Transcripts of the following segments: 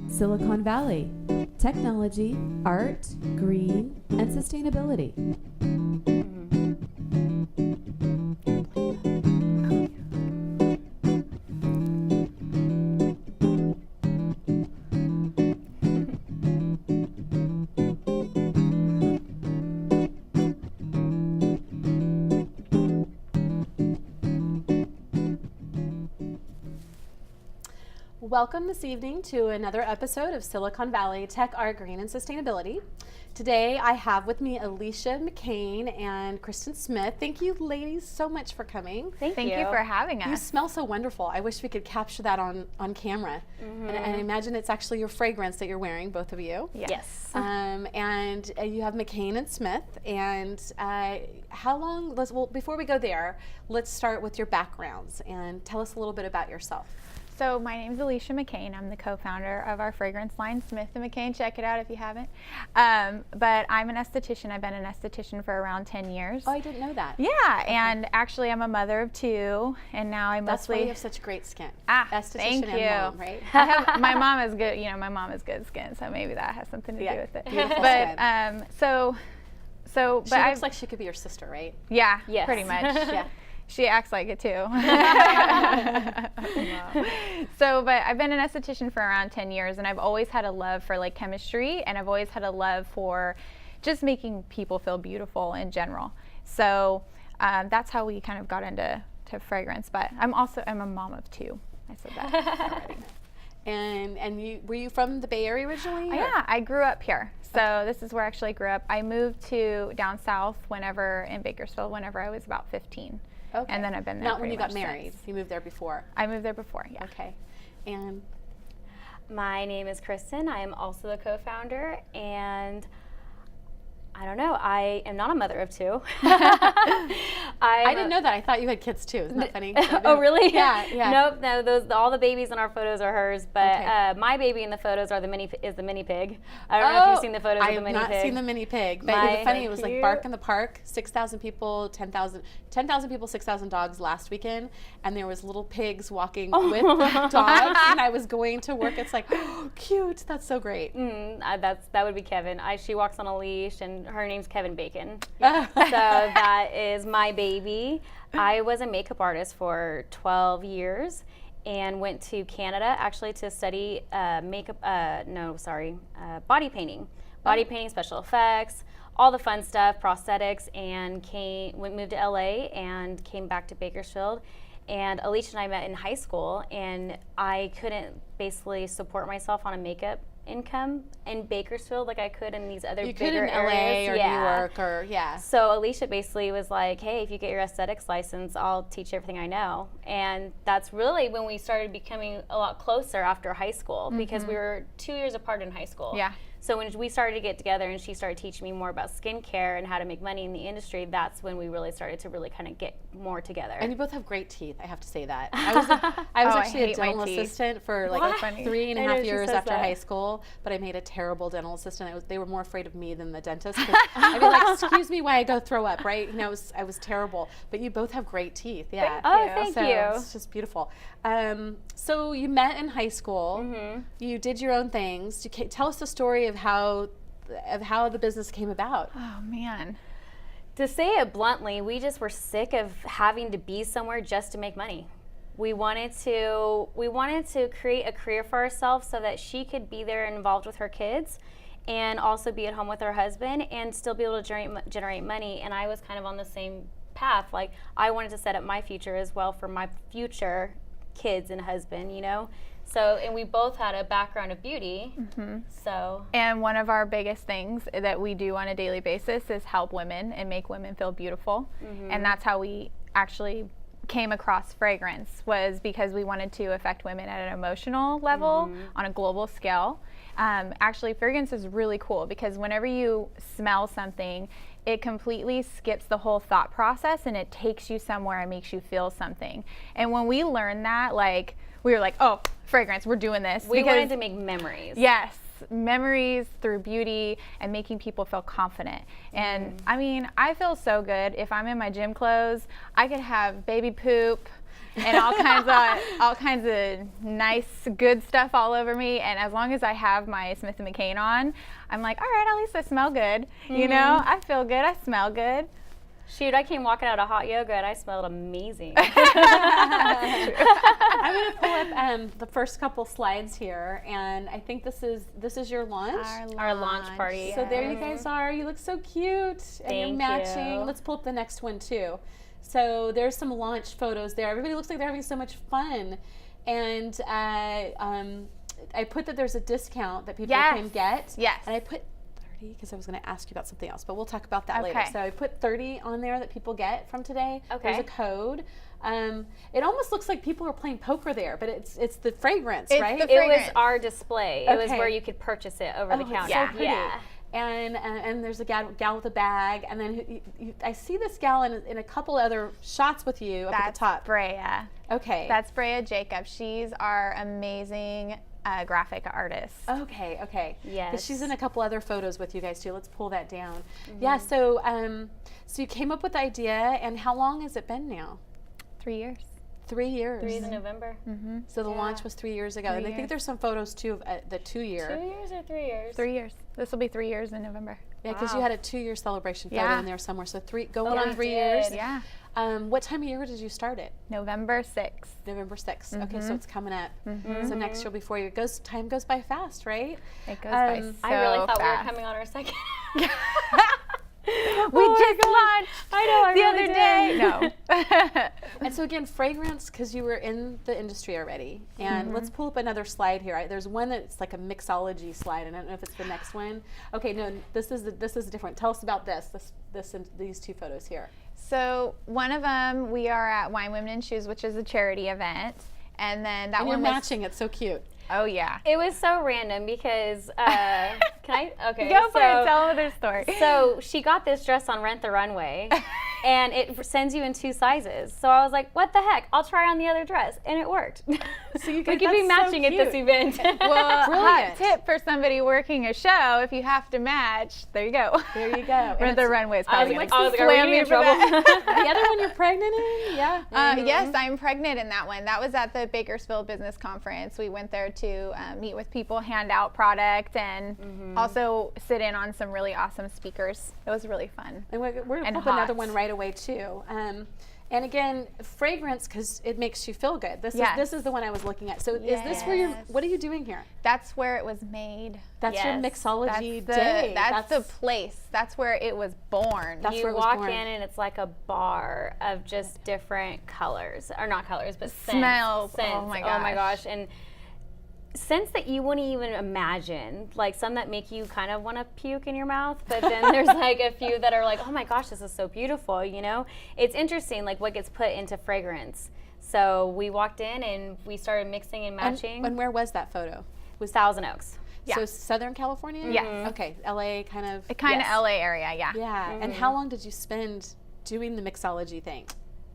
Silicon Valley, technology, art, green, and sustainability. Welcome this evening to another episode of Silicon Valley Tech, Art, Green, and Sustainability. Today I have with me Alycia McCain and Kristin Smith. Thank you ladies so much for coming. Thank you for having us. You smell so wonderful. I wish we could capture that on camera. And I imagine it's actually your fragrance that you're wearing, both of you. Yes. And you have McCain and Smith. And how long, before we go there, let's start with your backgrounds and tell us a little bit about yourself. So my name is Alycia McCain. I'm the co-founder of our fragrance line, Smith & McCain. Check it out if you haven't. But I'm an esthetician. I've been an esthetician for around 10 years. Oh, I didn't know that. Yeah, okay. And actually I'm a mother of two, and now I mostly... That's why you have such great skin. Esthetician thank you. And mom, right? My mom is good, my mom has good skin, so maybe that has something to do with it. Beautiful but skin. But she looks like she could be your sister, right? Yeah, yes. Pretty much. Yeah. She acts like it too. But I've been an esthetician for around 10 years, and I've always had a love for like chemistry, and I've always had a love for just making people feel beautiful in general. So that's how we kind of got into fragrance. But I'm a mom of two. I said that already. And were you from the Bay Area originally? Yeah, I grew up here. So this is where actually I grew up. I moved to down south in Bakersfield whenever I was about 15. Okay. And then I've been there. Not when you got married. Since. You moved there before. I moved there before, yeah. Okay. And my name is Kristin. I am also the co-founder, and I don't know. I am not a mother of two. I didn't know that. I thought you had kids too. Isn't that funny? Oh, really? Yeah. Nope. No. All the babies in our photos are hers, but my baby in the photos is the mini pig. I don't know if you've seen the photos of the mini pig. I have not seen the mini pig. But it's funny. It was like Bark in the Park. 6,000 people, 10,000 people, 6,000 dogs last weekend, and there was little pigs walking with dogs. And I was going to work. It's like, oh, cute. That's so great. That would be Kevin. She walks on a leash, and her name's Kevin Bacon. So that is my baby. I was a makeup artist for 12 years and went to Canada actually to study body painting. Body painting, special effects, all the fun stuff, prosthetics, and moved to LA and came back to Bakersfield. And Alycia and I met in high school, and I couldn't basically support myself on a makeup income in Bakersfield like I could in these other bigger areas. You could in LA or New York or, So Alycia basically was like, hey, if you get your aesthetics license, I'll teach you everything I know. And that's really when we started becoming a lot closer after high school, because we were 2 years apart in high school. Yeah. So when we started to get together and she started teaching me more about skincare and how to make money in the industry, that's when we really started to really kind of get more together. And you both have great teeth, I have to say that. I was actually a dental assistant for like 3.5 years after high school, but I made a terrible dental assistant. They were more afraid of me than the dentist. I'd be like, excuse me while I go throw up, right? I was terrible. But you both have great teeth, yeah. Thank you. It's just beautiful. So you met in high school. You did your own things. Tell us the story of how the business came about. Oh man. To say it bluntly, we just were sick of having to be somewhere just to make money. We wanted to create a career for ourselves so that she could be there and involved with her kids, and also be at home with her husband and still be able to generate money. And I was kind of on the same path. Like, I wanted to set up my future as well for my future kids and husband, So, and we both had a background of beauty, so. And one of our biggest things that we do on a daily basis is help women and make women feel beautiful. And that's how we actually came across fragrance, was because we wanted to affect women at an emotional level on a global scale. Actually, fragrance is really cool because whenever you smell something, it completely skips the whole thought process and it takes you somewhere and makes you feel something. And when we learned that, like, we were like, oh, fragrance, we're doing this. We wanted to make memories. Yes, memories through beauty and making people feel confident. And I mean, I feel so good if I'm in my gym clothes. I could have baby poop and all kinds of nice, good stuff all over me. And as long as I have my Smith & McCain on, I'm like, all right, at least I smell good. You know, I feel good. I smell good. Shoot, I came walking out of hot yoga and I smelled amazing. I'm going to pull up the first couple slides here, and I think this is your launch. Our launch party. So there you guys are. You look so cute, and you're matching. you. Let's pull up the next one too. So there's some launch photos there. Everybody looks like they're having so much fun, and I put that there's a discount that people can get. Yes. And I put because I was going to ask you about something else, but we'll talk about that Okay. later. So I put 30 on there that people get from today. Okay. There's a code. It almost looks like people are playing poker there, but it's the fragrance, It's right? the It was fragrance. our display. It was Okay. where you could purchase it over the it's counter. so pretty. Yeah. And there's a gal with a bag, and then I see this gal in a couple other shots with you up at the top. Brea. Okay. That's Brea Jacob. She's our amazing graphic artist. Okay. Yes. 'Cause she's in a couple other photos with you guys too. Let's pull that down. Yeah. So so you came up with the idea, and how long has it been now? 3 years. 3 years. 3 in November. So the launch was 3 years ago, and I think years. there's some photos too of the 2 year. 2 years or 3 years? 3 years. This will be 3 years in November. Yeah, because you Wow. had a 2-year celebration photo Yeah. in there somewhere. So going Oh, on we 3 did. years. Yeah. What time of year did you start it? November 6th. November 6th. Okay, so it's coming up. So next year before you time goes by fast, right? It goes by so I really thought we were fast. coming on our second. We just launched I know, the other day. No. And so again, fragrance, because you were in the industry already. And let's pull up another slide here. There's one that's like a mixology slide. I don't know if it's the next one. Okay, no, this is different. Tell us about this and these two photos here. So one of them, we are at Wine, Women, and Shoes, which is a charity event. And then that And you're one was, matching. It's so cute. oh yeah. It was so random because, can I? Okay. Go for it, tell them their story. So she got this dress on Rent the Runway, and it sends you in 2 sizes. So I was like, what the heck? I'll try on the other dress, and it worked. So you we guys, could be that's so matching at this cute. event. Well, Brilliant. hot tip for somebody working a show, if you have to match, there you go. There you go. And Rent the it's- Runway is I was probably like, going to are we slam gonna be me in for trouble? that. The other one you're pregnant in? Yeah. Yes, I'm pregnant in that one. That was at the Bakersfield Business Conference. We went there to meet with people, hand out product, and also sit in on some really awesome speakers. It was really fun. And we're going to And put up another hot. one right away too. And again, fragrance, because it makes you feel good. This Yes. is the one I was looking at. So is this where you're? Yes. What are you doing here? That's where it was made. That's your Yes. mixology That's day. the place. That's where it was born. That's You where it was walk born. in and it's like a bar of just different colors, or not colors, but Smells. Scents. Oh my Oh my gosh. gosh. And scents that you wouldn't even imagine, like some that make you kind of want to puke in your mouth, but then there's like a few that are like, oh my gosh, this is so beautiful, you know? It's interesting like what gets put into fragrance. So we walked in and we started mixing and matching. And where was that photo? Was Thousand Oaks. Yeah. So Southern California? Yes. Okay, LA kind of. Kind of Yes. LA area, yeah. Yeah. And how long did you spend doing the mixology thing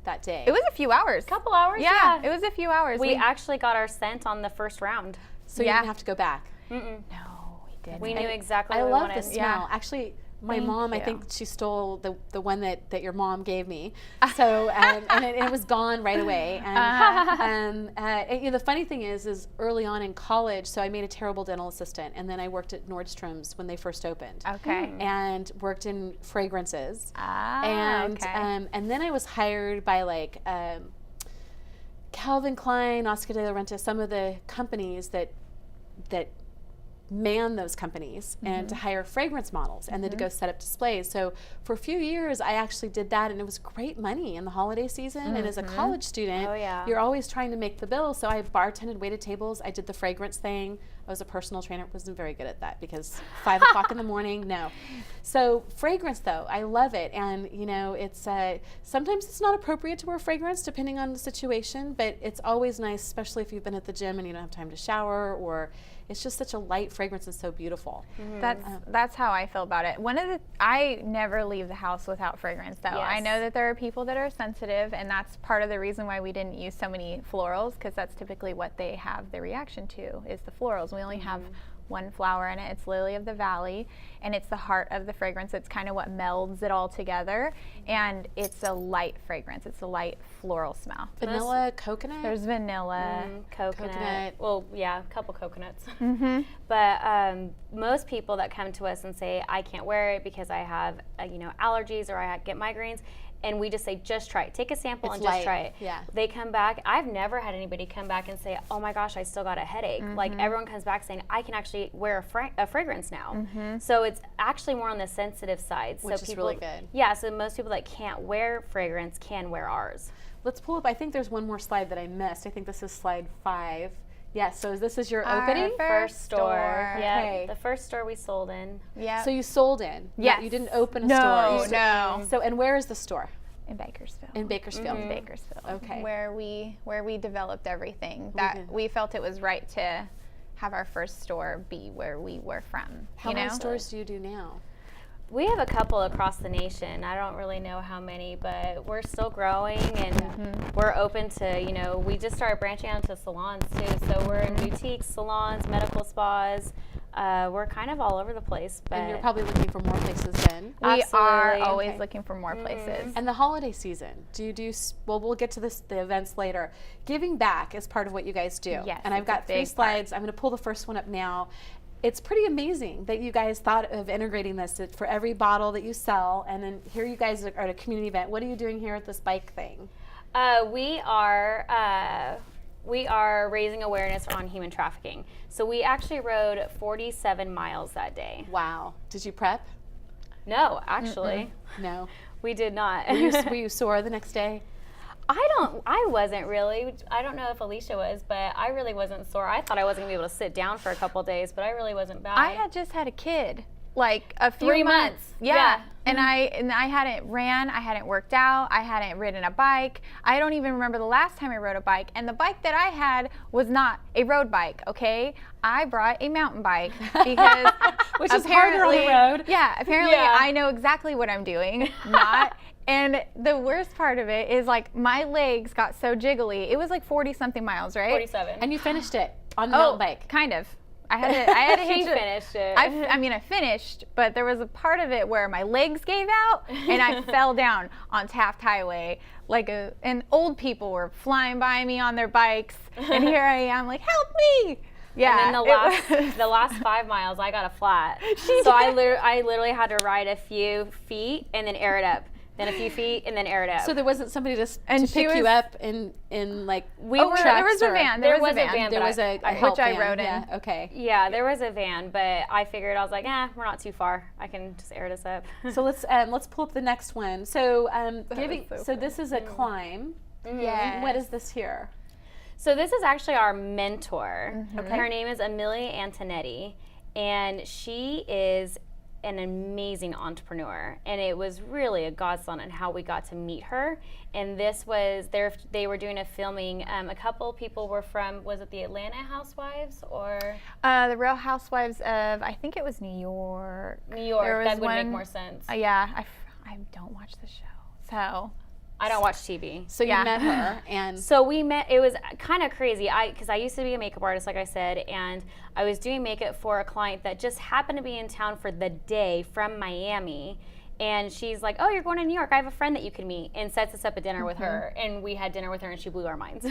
that day? It was a few hours. Couple hours, Yeah, it was a few hours. We actually got our scent on the first round. so you yeah. didn't have to go back. No, we didn't. We knew exactly I what we love wanted. the smell. Yeah. Actually, my Thank mom, I you. think she stole the one that your mom gave me. So and it was gone right away. And you know, the funny thing is early on in college, so I made a terrible dental assistant, and then I worked at Nordstrom's when they first opened, Okay. and worked in fragrances. Ah, okay. And then I was hired by like Calvin Klein, Oscar de la Renta, some of the companies that man those companies and to hire fragrance models and then to go set up displays. So for a few years I actually did that, and it was great money in the holiday season. And as a college student, Oh, yeah. you're always trying to make the bill. So I bartended, waited tables. I did the fragrance thing. I was a personal trainer. Wasn't very good at that because 5 o'clock in the morning, no. So fragrance though, I love it. And you know, it's sometimes it's not appropriate to wear fragrance depending on the situation, but it's always nice, especially if you've been at the gym and you don't have time to shower, or it's just such a light fragrance and so beautiful. That's how I feel about it. I never leave the house without fragrance though. I Yes. know that there are people that are sensitive, and that's part of the reason why we didn't use so many florals, because that's typically what they have the reaction to is the florals. We only have one flower in it. It's Lily of the Valley, and it's the heart of the fragrance. It's kind of what melds it all together, and it's a light fragrance. It's a light floral smell. Vanilla, coconut? There's vanilla. Coconut. Well, yeah, a couple coconuts. But most people that come to us and say, I can't wear it because I have, allergies or I get migraines, and we just say, just try it. Take a sample and just try it. Yeah. They come back. I've never had anybody come back and say, oh my gosh, I still got a headache. Like, everyone comes back saying, I can actually wear a fragrance now. So it's actually more on the sensitive side. Which so is really good. Yeah, so most people that can't wear fragrance can wear ours. Let's pull up, I think there's one more slide that I missed. I think this is slide 5. Yes, so this is your opening? First store. Yeah, Okay. the first store we sold in. Yeah. So you sold in? Yes. You didn't open a store? No. So, and where is the store? In Bakersfield. In Bakersfield. In Bakersfield. Okay. Where we developed everything. That we felt it was right to have our first store be where we were from. How many stores do you do now? We have a couple across the nation. I don't really know how many, but we're still growing, and we're open to, we just started branching out into salons too. So we're in boutiques, salons, medical spas. We're kind of all over the place. But And you're probably looking for more places then? We are Absolutely. always looking for more places. And the holiday season, do you do, well, we'll get to the events later. Giving back is part of what you guys do. Yes, And I've it's a got 3 big slides. I'm going to pull the first one up now. It's pretty amazing that you guys thought of integrating this for every bottle that you sell. And then here you guys are at a community event. What are you doing here at this bike thing? We are raising awareness on human trafficking. So we actually rode 47 miles that day. Wow. Did you prep? No, actually. No. We did not. Were you sore the next day? I wasn't really. I don't know if Alycia was, but I really wasn't sore. I thought I wasn't going to be able to sit down for a couple of days, but I really wasn't bad. I had just had a kid, like a few 3 months. months. Yeah. Yeah. And I hadn't ran, I hadn't worked out, I hadn't ridden a bike. I don't even remember the last time I rode a bike. And the bike that I had was not a road bike, okay? I brought a mountain bike because Which is harder on the road. Yeah, apparently I know exactly what I'm doing, not. And the worst part of it is, like, my legs got so jiggly. It was like 40-something miles, right? 47. And you finished it on the mountain bike. Kind of. I had to She hitch it. finished it. I finished, but there was a part of it where my legs gave out and I fell down on Taft Highway. And old people were flying by me on their bikes, and here I am, like, help me! Yeah. And then the last 5 miles, I got a flat. So I literally had to ride a few feet and then air it up. Then a few feet and then air it up. So there wasn't somebody to pick you up in like there was a van. There was a van. There was a which I rode in. Yeah, okay. Yeah, there was a van, but I figured, I was like, we're not too far. I can just air this up. So let's pull up the next one. So so this is a climb. Yes. What is this here? So this is actually our mentor. Okay. Her name is Amelia Antonetti, and she is an amazing entrepreneur, and it was really a godsend on how we got to meet her. And this was they were doing a filming. A couple people were from, was it the Atlanta Housewives or the Real Housewives of, I think it was New York. New York? There That was would make one- more sense. Yeah, I don't watch the show, so. I don't watch TV. So you met her, and So we met. It was kind of crazy. Because I used to be a makeup artist, like I said, and I was doing makeup for a client that just happened to be in town for the day from Miami. And she's like, "Oh, you're going to New York. I have a friend that you can meet," and sets us up a dinner with her. And we had dinner with her, and she blew our minds.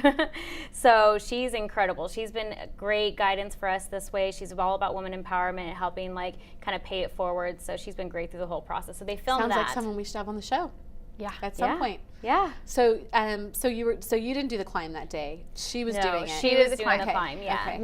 So she's incredible. She's been great guidance for us this way. She's all about women empowerment and helping, like, kind of pay it forward. So she's been great through the whole process. So they filmed sounds that. like someone we should have on the show. Yeah. At some point. Yeah. So you didn't do the climb that day. She was doing it. She was doing the Okay. climb. Yeah. Okay.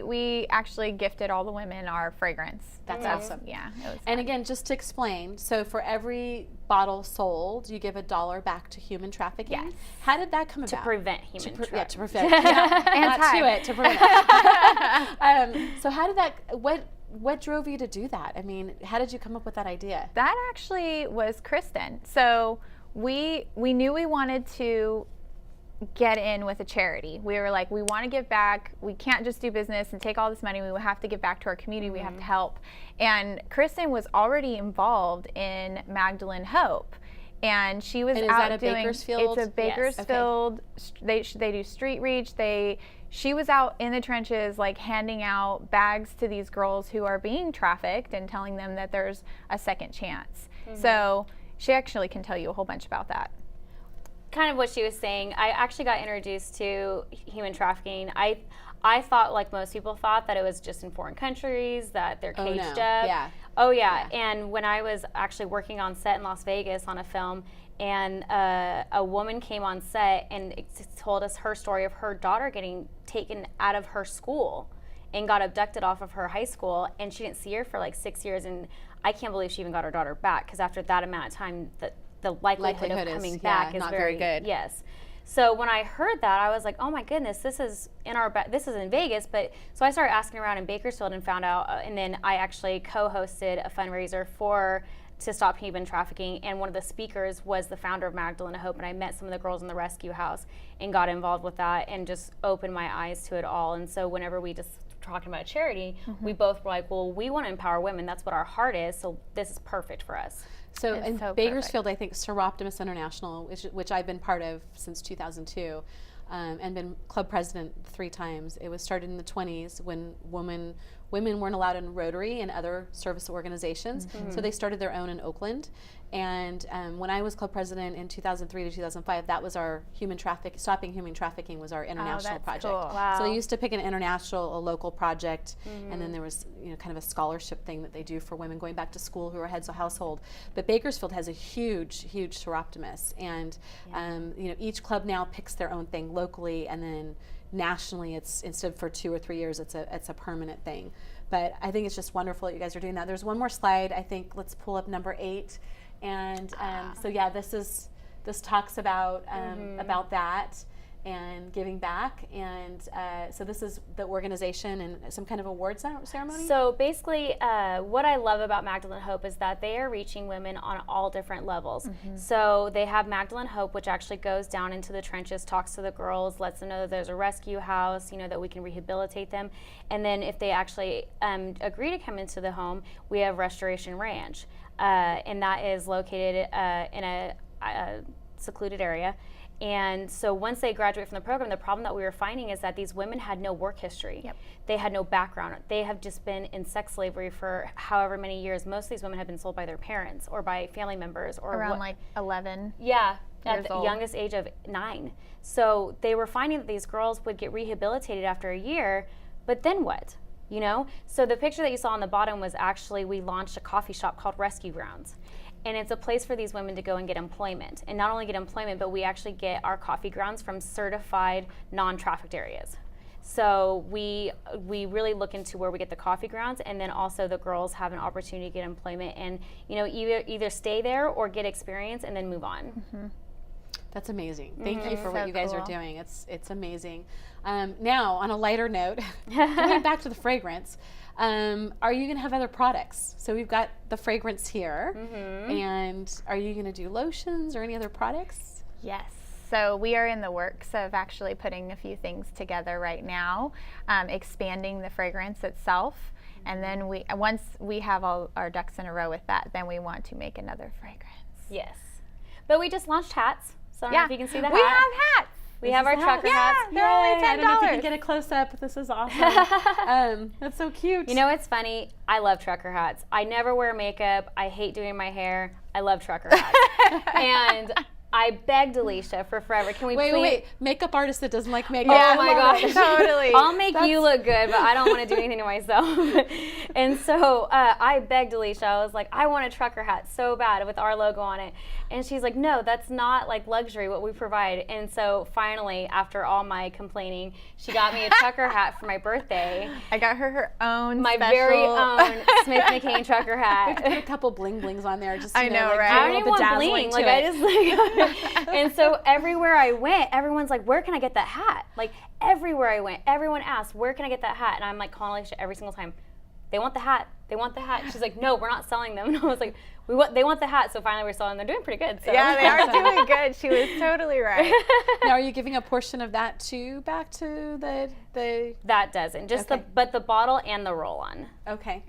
We actually gifted all the women our fragrance. That's awesome. Yeah. It was And fun. again, just to explain, so for every bottle sold, you give $1 back to human trafficking. Yes. How did that come about? To prevent human trafficking. Yeah, to prevent. Yeah, not to it, to prevent. So how did that? What drove you to do that? I mean, how did you come up with that idea? That actually was Kristin. So we knew we wanted to get in with a charity. We were like, we want to give back. We can't just do business and take all this money. We have to give back to our community. We have to help. And Kristin was already involved in Magdalene Hope. And she was And is out that a doing, Bakersfield? It's a Bakersfield. They do street reach. They she was out in the trenches, like handing out bags to these girls who are being trafficked and telling them that there's a second chance. So she actually can tell you a whole bunch about that. Kind of what she was saying, I actually got introduced to human trafficking. I thought, like most people thought, that it was just in foreign countries, that they're caged up. Yeah. Oh yeah. And when I was actually working on set in Las Vegas on a film, and a woman came on set and told us her story of her daughter getting taken out of her school and got abducted off of her high school, and she didn't see her for like 6 years, and I can't believe she even got her daughter back, because after that amount of time, the likelihood of coming back is not very good. Yes. So when I heard that, I was like, oh my goodness, this is in Vegas. But so I started asking around in Bakersfield and found out, and then I actually co-hosted a fundraiser to stop human trafficking, and one of the speakers was the founder of Magdalene Hope, and I met some of the girls in the rescue house and got involved with that and just opened my eyes to it all. And so whenever we just talking about charity, we both were like, well, we want to empower women. That's what our heart is. So this is perfect for us. So in Bakersfield, I think Seroptimus International, which I've been part of since 2002, and been club president 3 times. It was started in the 20s when women weren't allowed in Rotary and other service organizations, so they started their own in Oakland. And when I was club president in 2003 to 2005, that was our stopping human trafficking was our international project. Cool. Wow. So they used to pick a local project, and then there was kind of a scholarship thing that they do for women going back to school who are heads of household. But Bakersfield has a huge Seroptimus, and each club now picks their own thing locally, and then nationally, it's instead for 2 or 3 years, it's a permanent thing. But I think it's just wonderful that you guys are doing that. There's one more slide. I think let's pull up number 8. And so yeah, this talks about that and giving back, and so this is the organization and some kind of award ceremony. So basically, what I love about Magdalene Hope is that they are reaching women on all different levels. So they have Magdalene Hope, which actually goes down into the trenches, talks to the girls, lets them know that there's a rescue house, that we can rehabilitate them, and then if they actually agree to come into the home, we have Restoration Ranch. And that is located in a secluded area. And so once they graduate from the program, the problem that we were finding is that these women had no work history. Yep. They had no background. They have just been in sex slavery for however many years. Most of these women have been sold by their parents or by family members. Or around like 11 Yeah, at the old. youngest age of 9. So they were finding that these girls would get rehabilitated after a year, but then what? So the picture that you saw on the bottom was actually, we launched a coffee shop called Rescue Grounds. And it's a place for these women to go and get employment. And not only get employment, but we actually get our coffee grounds from certified non-trafficked areas. So we really look into where we get the coffee grounds, and then also the girls have an opportunity to get employment and either stay there or get experience and then move on. That's amazing. Thank you for what you guys are doing. It's amazing. Now, on a lighter note, going back to the fragrance, are you going to have other products? So we've got the fragrance here, and are you going to do lotions or any other products? Yes. So we are in the works of actually putting a few things together right now, expanding the fragrance itself. And then once we have all our ducks in a row with that, then we want to make another fragrance. Yes. But we just launched hats. So I don't know if you can see the hat. We have hats. We have our trucker hats. They're only $10. I don't know if you can get a close up. This is awesome. That's so cute. It's funny. I love trucker hats. I never wear makeup. I hate doing my hair. I love trucker hats. And I begged Alycia for forever. Can we please? Wait. Makeup artist that doesn't like makeup. Oh my gosh. Totally. I'll make you look good, but I don't want to do anything to myself. And so I begged Alycia. I was like, I want a trucker hat so bad with our logo on it. And she's like, no, that's not like luxury, what we provide. And so finally, after all my complaining, she got me a trucker hat for my birthday. I got her own my special very own Smith McCain trucker hat. Put a couple bling blings on there. Just I know, right? I don't even want bling. Like I just and so everywhere I went, everyone's like, where can I get that hat? Like everywhere I went, everyone asked, where can I get that hat? And I'm like calling Alycia every single time. They want the hat. They want the hat. She's like, no, we're not selling them. And I was like, they want the hat. So finally we're selling them. They're doing pretty good. So. Yeah, they are doing good. She was totally right. Now, are you giving a portion of that too back to the? That doesn't. Just but the bottle and the roll-on. Okay.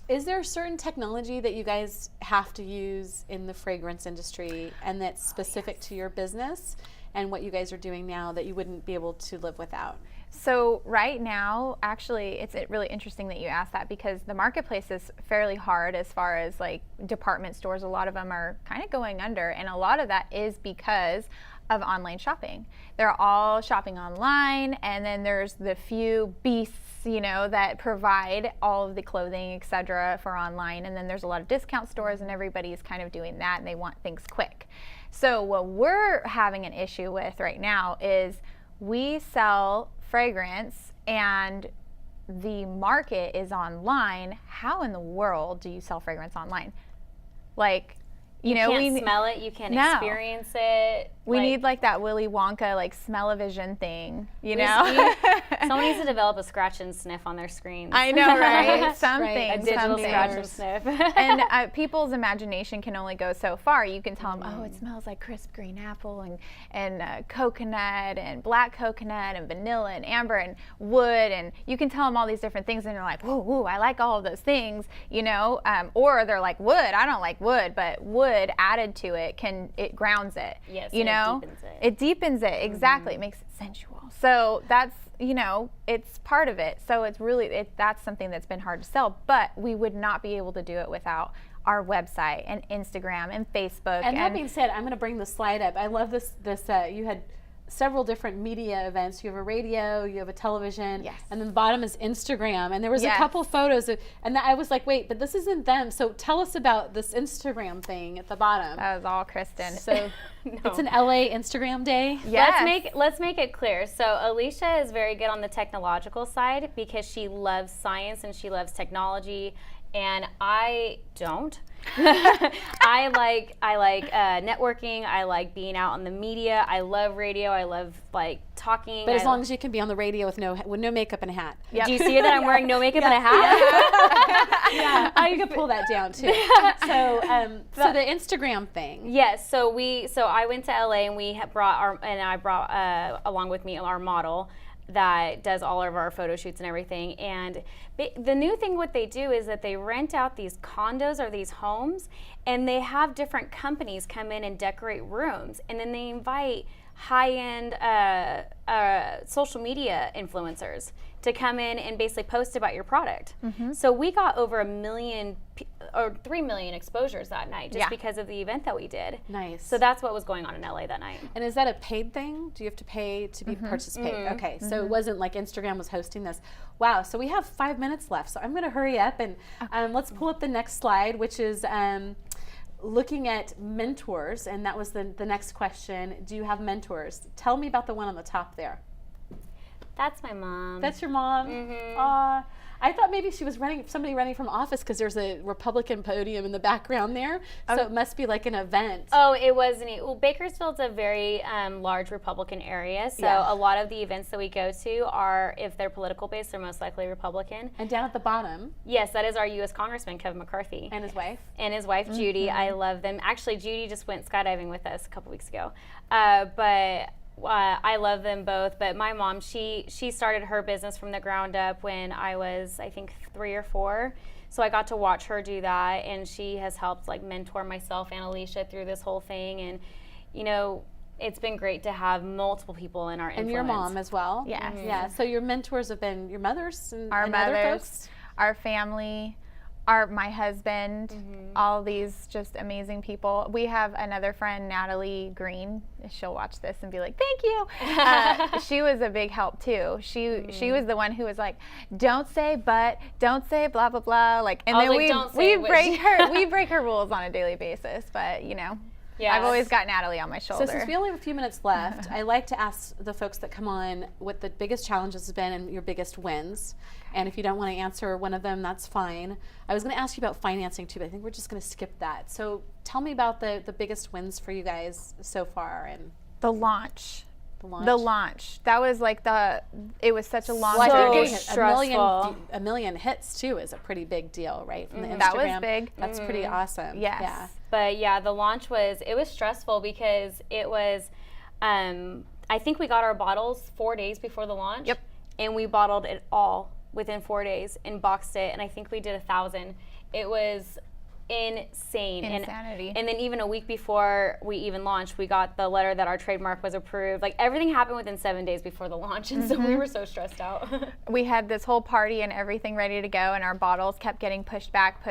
Is there a certain technology that you guys have to use in the fragrance industry and that's specific to your business? and what you guys are doing now that you wouldn't be able to live without? So right now, actually, it's really interesting that you asked that, because the marketplace is fairly hard as far as like department stores. A lot of them are kind of going under, and a lot of that is because of online shopping. They're all shopping online, and then there's the few beasts, you know, that provide all of the clothing, etc., for online, and then there's a lot of discount stores, and everybody's kind of doing that, and they want things quick. So what we're having an issue with right now is we sell fragrance and the market is online. How in the world do you sell fragrance online? Like, you know, can't smell it, you can't experience it. We need like that Willy Wonka like smell-o-vision thing, you know? Someone needs to develop a scratch and sniff on their screens. I know, right? Something. A digital scratch and sniff. And people's imagination can only go so far. You can tell them, oh, it smells like crisp green apple and coconut and black coconut and vanilla and amber and wood, and you can tell them all these different things, and they're like, whoa, whoa, I like all of those things, you know? Or they're like, wood, I don't like wood, but wood added to it grounds it. Yes, you know? It deepens it, exactly. It makes it sensual. So that's, you know, it's part of it. So it's really, that's something that's been hard to sell, but we would not be able to do it without our website and Instagram and Facebook. And that being said, I'm going to bring the slide up. I love this, you had several different media events. You have a radio, you have a television, yes, and then the bottom is Instagram. And there was a couple photos and I was like, wait, but this isn't them. So tell us about this Instagram thing at the bottom. That was all Kristin. So it's an LA Instagram day. Yes. Let's make it clear. So Alycia is very good on the technological side because she loves science and she loves technology, and I don't. I like networking. I like being out on the media. I love radio. I love like talking. But as long as you can be on the radio with no makeup and a hat. Yep. Do you see that I'm wearing no makeup and a hat? You could pull that down too. So the Instagram thing. Yes. So I went to LA and I brought along with me our model that does all of our photo shoots and everything. And the new thing, what they do is that they rent out these condos or these homes, and they have different companies come in and decorate rooms, and then they invite high-end social media influencers to come in and basically post about your product. So we got over 1 million or 3 million exposures that night just because of the event that we did. Nice. So that's what was going on in LA that night. And is that a paid thing? Do you have to pay to be participate? Okay, so it wasn't like Instagram was hosting this. Wow, so we have 5 minutes left. So I'm going to hurry up and let's pull up the next slide, which is looking at mentors, and that was the next question. Do you have mentors? Tell me about the one on the top there. That's my mom. That's your mom? I thought maybe she was somebody running from office, because there's a Republican podium in the background there. So it must be like an event. Oh, it wasn't. Well, Bakersfield's a very large Republican area. So a lot of the events that we go to are, if they're political based, they're most likely Republican. And down at the bottom. Yes, that is our U.S. Congressman, Kevin McCarthy. And his wife. And his wife, Judy. I love them. Actually, Judy just went skydiving with us a couple weeks ago. I love them both, but my mom, she started her business from the ground up when I was, I think, 3 or 4. So I got to watch her do that, and she has helped like mentor myself and Alycia through this whole thing. And you know, it's been great to have multiple people in our influence. And your mom as well. Yes. Yeah. So your mentors have been your mothers and our mothers, other folks? Our family, my husband, all these just amazing people. We have another friend, Natalie Green. She'll watch this and be like, "Thank you." She was a big help too. She was the one who was like, "Don't say but, don't say blah blah blah." Like, and then we break her rules on a daily basis. But you know. Yeah, I've always got Natalie on my shoulder. So since we only have a few minutes left, I like to ask the folks that come on what the biggest challenges have been and your biggest wins. And if you don't want to answer one of them, that's fine. I was going to ask you about financing too, but I think we're just going to skip that. So tell me about the biggest wins for you guys so far. And the launch. The launch. That was like it was such a long stressful. A million hits too is a pretty big deal, right? From the Instagram. That was big. That's pretty awesome. Yes. Yeah. But yeah, the launch was stressful because it was, I think we got our bottles 4 days before the launch. Yep. And we bottled it all within 4 days and boxed it, and I think we did 1,000. It was insane. Insanity. And then even a week before we even launched, we got the letter that our trademark was approved. Like everything happened within 7 days before the launch, and so we were so stressed out. We had this whole party and everything ready to go, and our bottles kept getting pushed back.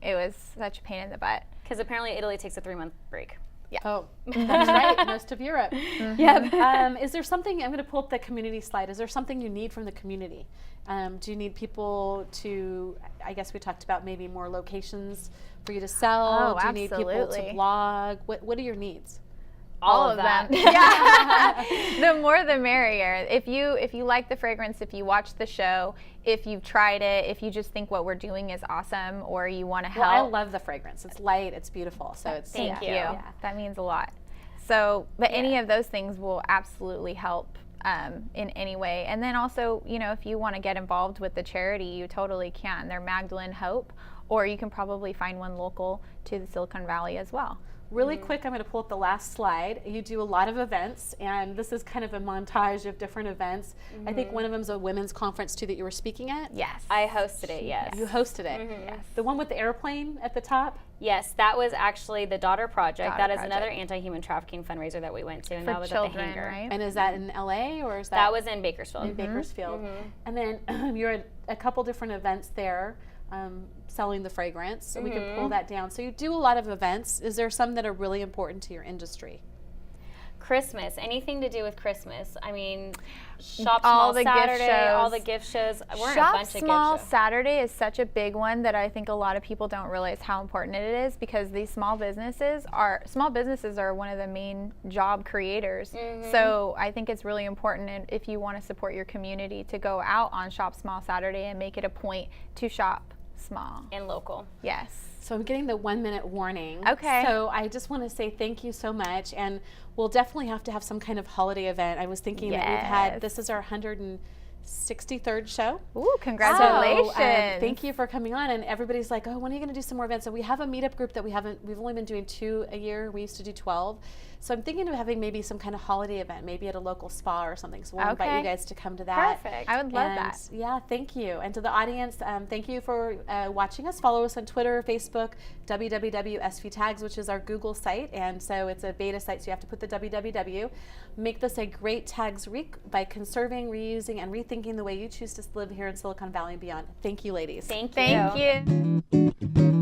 It was such a pain in the butt. Because apparently Italy takes a 3-month break. Yeah. Oh, that's right. Most of Europe. Yep. Is there something, I'm going to pull up the community slide. Is there something you need from the community? Do you need people to, I guess we talked about maybe more locations for you to sell? Oh, Do you need people to absolutely. blog? What are your needs? All of them. Yeah. The more the merrier. If you like the fragrance, if you watch the show, if you've tried it, if you just think what we're doing is awesome, or you want to help. Well, I love the fragrance. It's light, it's beautiful. So it's Thank you. Yeah. That means a lot. So, but any of those things will absolutely help in any way. And then also, if you want to get involved with the charity, you totally can. They're Magdalene Hope, or you can probably find one local to the Silicon Valley as well. Really quick, I'm going to pull up the last slide. You do a lot of events, and this is kind of a montage of different events. I think one of them is a women's conference too that you were speaking at. Yes. I hosted it, yes. You hosted it. Yes. The one with the airplane at the top? Yes, that was actually the Daughter Project. Daughter That is Project. another anti-human trafficking fundraiser that we went to, and For that was children, at the hangar. right? And is that in LA or is that? That was in Bakersfield. in Bakersfield. And then you're at a couple different events there selling the fragrance. So we can pull that down. So you do a lot of events. Is there some that are really important to your industry? Christmas, anything to do with Christmas. I mean, Shop All Small the gift Saturday, all shows. the gift shows. We're in a Shop bunch of Small gift shows. Saturday is such a big one that I think a lot of people don't realize how important it is, because these small businesses are one of the main job creators. So I think it's really important, and if you want to support your community, to go out on Shop Small Saturday and make it a point to shop small. And local. Yes. So I'm getting the 1 minute warning. Okay. So I just want to say thank you so much. And we'll definitely have to have some kind of holiday event. I was thinking that we've had, this is our 163rd show. Ooh, congratulations. So, thank you for coming on. And everybody's like, oh, when are you going to do some more events? So we have a meetup group that we've only been doing 2 a year. We used to do 12. So I'm thinking of having maybe some kind of holiday event, maybe at a local spa or something. So we'll invite you guys to come to that. Perfect. I would love And, that. Yeah, thank you. And to the audience, thank you for watching us. Follow us on Twitter, Facebook, www.SVTAGS, which is our Google site. And so it's a beta site, so you have to put the www. Make this a great tags week by conserving, reusing, and rethinking the way you choose to live here in Silicon Valley and beyond. Thank you, ladies. Thank you. Thank you.